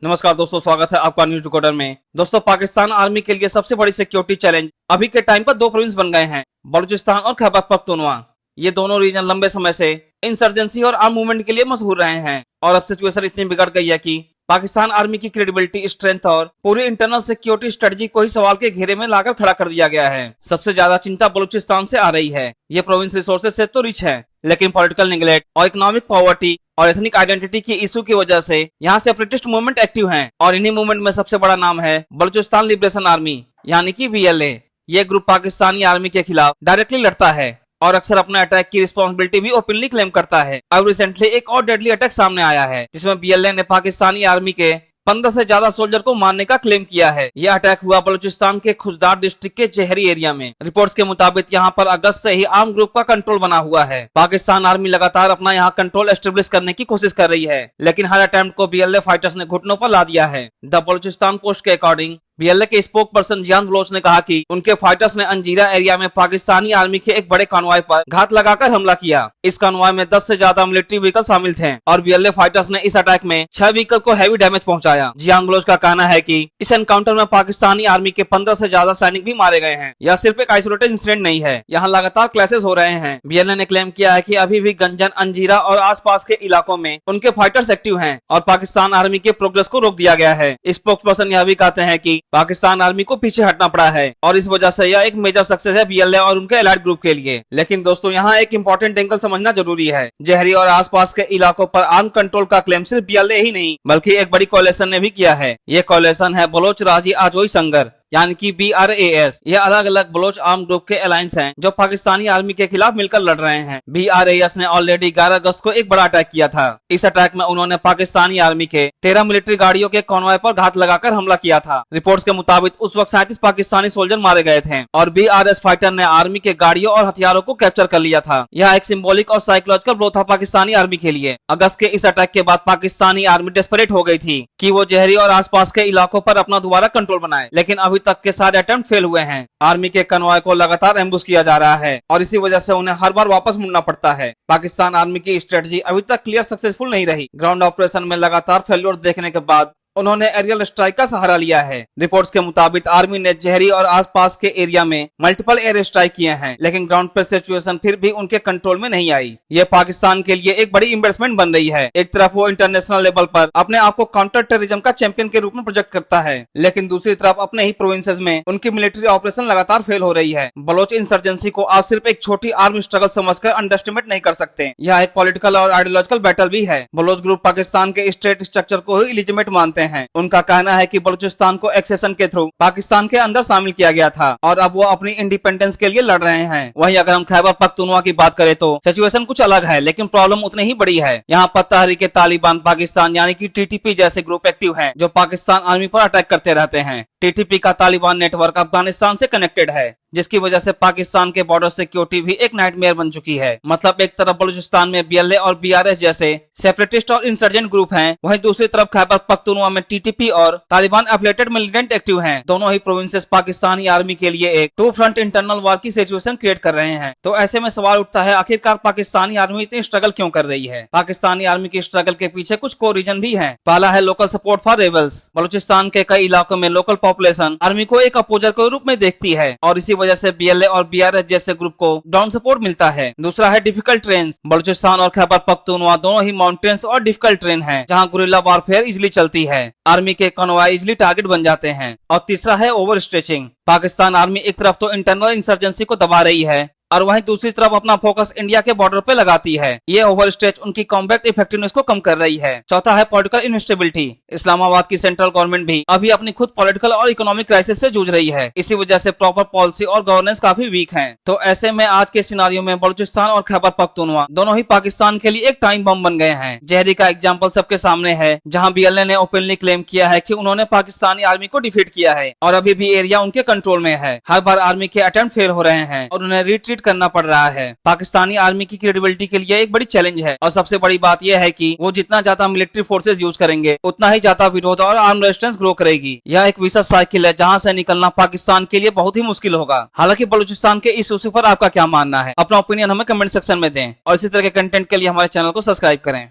नमस्कार दोस्तों, स्वागत है आपका न्यूज डिकोडर में। दोस्तों, पाकिस्तान आर्मी के लिए सबसे बड़ी सिक्योरिटी चैलेंज अभी के टाइम पर दो प्रोविंस बन गए हैं, बलूचिस्तान और खैबर पख्तूनख्वा। ये दोनों रीजन लंबे समय से इंसर्जेंसी और आर्म मूवमेंट के लिए मशहूर रहे हैं और अब सिचुएशन इतनी बिगड़ गई है कि पाकिस्तान आर्मी की क्रेडिबिलिटी, स्ट्रेंथ और पूरी इंटरनल सिक्योरिटी स्ट्रेटजी को ही सवाल के घेरे में लाकर खड़ा कर दिया गया है। सबसे ज्यादा चिंता बलूचिस्तान से आ रही है। ये प्रोविंस रिसोर्सेज से तो रिच है, लेकिन पॉलिटिकल निगलेक्ट और इकोनॉमिक पॉवर्टी और एथनिक आइडेंटिटी की इशू की वजह से यहाँ सेपरेटिस्ट मूवमेंट एक्टिव हैं और इन्हीं मूवमेंट में सबसे बड़ा नाम है बलूचिस्तान लिबरेशन आर्मी यानी कि BLA। ये ग्रुप पाकिस्तानी आर्मी के खिलाफ डायरेक्टली लड़ता है और अक्सर अपने अटैक की रिस्पॉन्सिबिलिटी भी ओपनली क्लेम करता है। अब रिसेंटली एक और डेडली अटैक सामने आया है जिसमें BLA ने पाकिस्तानी आर्मी के 15 से ज्यादा सोल्जर को मारने का क्लेम किया है। यह अटैक हुआ बलूचिस्तान के खुजदार डिस्ट्रिक्ट के जहरी एरिया में। रिपोर्ट्स के मुताबिक यहाँ पर अगस्त से ही आर्म ग्रुप का कंट्रोल बना हुआ है। पाकिस्तान आर्मी लगातार अपना यहाँ कंट्रोल एस्टेब्लिश करने की कोशिश कर रही है, लेकिन हर अटेम्प्ट को BLA फाइटर्स ने घुटनों पर ला दिया है। द बलूचिस्तान पोस्ट के अकॉर्डिंग BLA के स्पोक पर्सन जियान बलोच ने कहा कि उनके फाइटर्स ने अंजीरा एरिया में पाकिस्तानी आर्मी के एक बड़े कॉन्वॉय पर घात लगाकर हमला किया। इस कॉन्वॉय में 10 से ज्यादा मिलिट्री व्हीकल शामिल थे और BLA फाइटर्स ने इस अटैक में 6 व्हीकल को हैवी डैमेज पहुंचाया। जियान बलोच का कहना है कि इस एनकाउंटर में पाकिस्तानी आर्मी के 15 से ज्यादा सैनिक भी मारे गए हैं। यह सिर्फ एक आइसोलेटेड इंसिडेंट नहीं है, यहाँ लगातार क्लैशेस हो रहे हैं। BLA ने क्लेम किया है कि अभी भी गंजन, अंजीरा और आसपास के इलाकों में उनके फाइटर्स एक्टिव हैं और पाकिस्तान आर्मी के प्रोग्रेस को रोक दिया गया है। स्पोक पर्सन यह भी कहते हैं कि पाकिस्तान आर्मी को पीछे हटना पड़ा है और इस वजह से यह एक मेजर सक्सेस है BLA और उनके एलाइड ग्रुप के लिए। लेकिन दोस्तों, यहाँ एक इंपॉर्टेंट एंगल समझना जरूरी है। जहरी और आसपास के इलाकों पर आर्म कंट्रोल का क्लेम सिर्फ BLA ही नहीं बल्कि एक बड़ी कोलिशन ने भी किया है। ये कोलिशन है बलोच राजी आजोई संघर्ष यानी कि BRAS। ये अलग अलग बलोच आर्म ग्रुप के अलायंस हैं जो पाकिस्तानी आर्मी के खिलाफ मिलकर लड़ रहे हैं। BRAS ने ऑलरेडी 11 अगस्त को एक बड़ा अटैक किया था। इस अटैक में उन्होंने पाकिस्तानी आर्मी के 13 मिलिट्री गाड़ियों के कॉन्वॉय पर घात लगाकर हमला किया था। रिपोर्ट्स के मुताबिक उस वक्त 37 पाकिस्तानी सोल्जर मारे गए थे और BRAS फाइटर ने आर्मी के गाड़ियों और हथियारों को कैप्चर कर लिया था। यह एक सिंबॉलिक और साइकोलॉजिकल ब्लो था पाकिस्तानी आर्मी के लिए। अगस्त के इस अटैक के बाद पाकिस्तानी आर्मी डेस्परेट हो गई थी कि वो जहरी और आसपास के इलाकों पर अपना दोबारा कंट्रोल बनाए, लेकिन अभी तक के सारे अटेम्प्ट फेल हुए हैं। आर्मी के कन्वॉय को लगातार एम्बुश किया जा रहा है और इसी वजह से उन्हें हर बार वापस मुड़ना पड़ता है। पाकिस्तान आर्मी की स्ट्रेटजी अभी तक क्लियर सक्सेसफुल नहीं रही। ग्राउंड ऑपरेशन में लगातार फेल्योर देखने के बाद उन्होंने एरियल स्ट्राइक का सहारा लिया है। रिपोर्ट्स के मुताबिक आर्मी ने जहरी और आसपास के एरिया में मल्टीपल एयर स्ट्राइक किए हैं, लेकिन ग्राउंड पर सिचुएशन फिर भी उनके कंट्रोल में नहीं आई। ये पाकिस्तान के लिए एक बड़ी इन्वेस्टमेंट बन रही है। एक तरफ वो इंटरनेशनल लेवल पर अपने आप को काउंटर टेररिज्म का चैंपियन के रूप में प्रोजेक्ट करता है, लेकिन दूसरी तरफ अपने ही प्रोविंसेस में उनकी मिलिट्री ऑपरेशन लगातार फेल हो रही है। बलोच इंसर्जेंसी को आप सिर्फ एक छोटी आर्मी स्ट्रगल समझकर अंडरएस्टिमेट नहीं कर सकते। यह एक पॉलिटिकल और आइडियोलॉजिकल बैटल भी है। बलोच ग्रुप पाकिस्तान के स्टेट स्ट्रक्चर को ही इलिजिमेट मानते हैं। उनका कहना है कि बलूचिस्तान को एक्सेशन के थ्रू पाकिस्तान के अंदर शामिल किया गया था और अब वो अपनी इंडिपेंडेंस के लिए लड़ रहे हैं। वहीं अगर हम खैबर पख्तूनख्वा की बात करें तो सिचुएशन कुछ अलग है, लेकिन प्रॉब्लम उतनी ही बड़ी है। यहाँ पर तहरीके तालिबान पाकिस्तान यानी कि TTP जैसे ग्रुप एक्टिव हैं जो पाकिस्तान आर्मी पर अटैक करते रहते हैं। TTP का तालिबान नेटवर्क अफगानिस्तान से कनेक्टेड है, जिसकी वजह से पाकिस्तान के बॉर्डर सिक्योरिटी भी एक नाइटमेयर बन चुकी है। मतलब एक तरफ बलूचिस्तान में BLA और BRAS जैसे सेपरेटिस्ट और इंसर्जेंट ग्रुप हैं, वहीं दूसरी तरफ खैबर पख्तूनख्वा में TTP और तालिबान एफिलिएटेड मिलिटेंट एक्टिव हैं। दोनों ही प्रोविंसेस पाकिस्तानी आर्मी के लिए एक टू फ्रंट इंटरनल वॉर की सिचुएशन क्रिएट कर रहे हैं। तो ऐसे में सवाल उठता है, आखिरकार पाकिस्तानी आर्मी इतनी स्ट्रगल क्यों कर रही है? पाकिस्तानी आर्मी की स्ट्रगल के पीछे कुछ को रीजन भी है। पहला है local support for rebels. Balochistan के कई इलाकों में लोकल पॉपुलेशन आर्मी को एक अपोजर के रूप में देखती है और इसी वजह से BLA और BRAS जैसे ग्रुप को ग्राउंड सपोर्ट मिलता है। दूसरा है डिफिकल्ट ट्रेन। बलूचिस्तान और खैबर पख्तूनख्वा दोनों ही माउंटेन्स और डिफिकल्ट ट्रेन हैं, जहां गुरिल्ला वॉरफेयर इजिली चलती है। आर्मी के कॉन्वॉय इजिली टारगेट बन जाते हैं। और तीसरा है ओवर स्ट्रेचिंग। पाकिस्तान आर्मी एक तरफ तो इंटरनल इंसर्जेंसी को दबा रही है और वहीं दूसरी तरफ अपना फोकस इंडिया के बॉर्डर पे लगाती है। ये ओवर स्ट्रेच उनकी कॉम्बैट इफेक्टिवनेस को कम कर रही है। चौथा है पॉलिटिकल इनस्टेबिलिटी। इस्लामाबाद की सेंट्रल गवर्नमेंट भी अभी अपनी खुद पॉलिटिकल और इकोनॉमिक क्राइसिस से जूझ रही है। इसी वजह से प्रॉपर पॉलिसी और गवर्नेंस काफी वीक है। तो ऐसे में आज के सिनारियो में बलूचिस्तान और खैबर पख्तूनख्वा दोनों ही पाकिस्तान के लिए एक टाइम बम बन गए हैं। जहरी का एग्जाम्पल सबके सामने है, जहाँ BLA ने ओपनली क्लेम किया है कि उन्होंने पाकिस्तानी आर्मी को डिफीट किया है और अभी भी एरिया उनके कंट्रोल में है। हर बार आर्मी के अटेम्प्ट फेल हो रहे हैं और उन्हें रिट्रीट करना पड़ रहा है। पाकिस्तानी आर्मी की क्रेडिबिलिटी के लिए एक बड़ी चैलेंज है और सबसे बड़ी बात यह है कि वो जितना ज्यादा मिलिट्री फोर्सेज यूज करेंगे उतना ही ज्यादा विरोध और आर्म रेजिस्टेंस ग्रो करेगी। यह एक विशेष साइकिल है जहां से निकलना पाकिस्तान के लिए बहुत ही मुश्किल होगा। हालांकि बलूचिस्तान के इस इशू पर आपका क्या मानना है? अपना ओपिनियन हमें कमेंट सेक्शन में दें और इसी तरह के कंटेंट के लिए हमारे चैनल को सब्सक्राइब करें।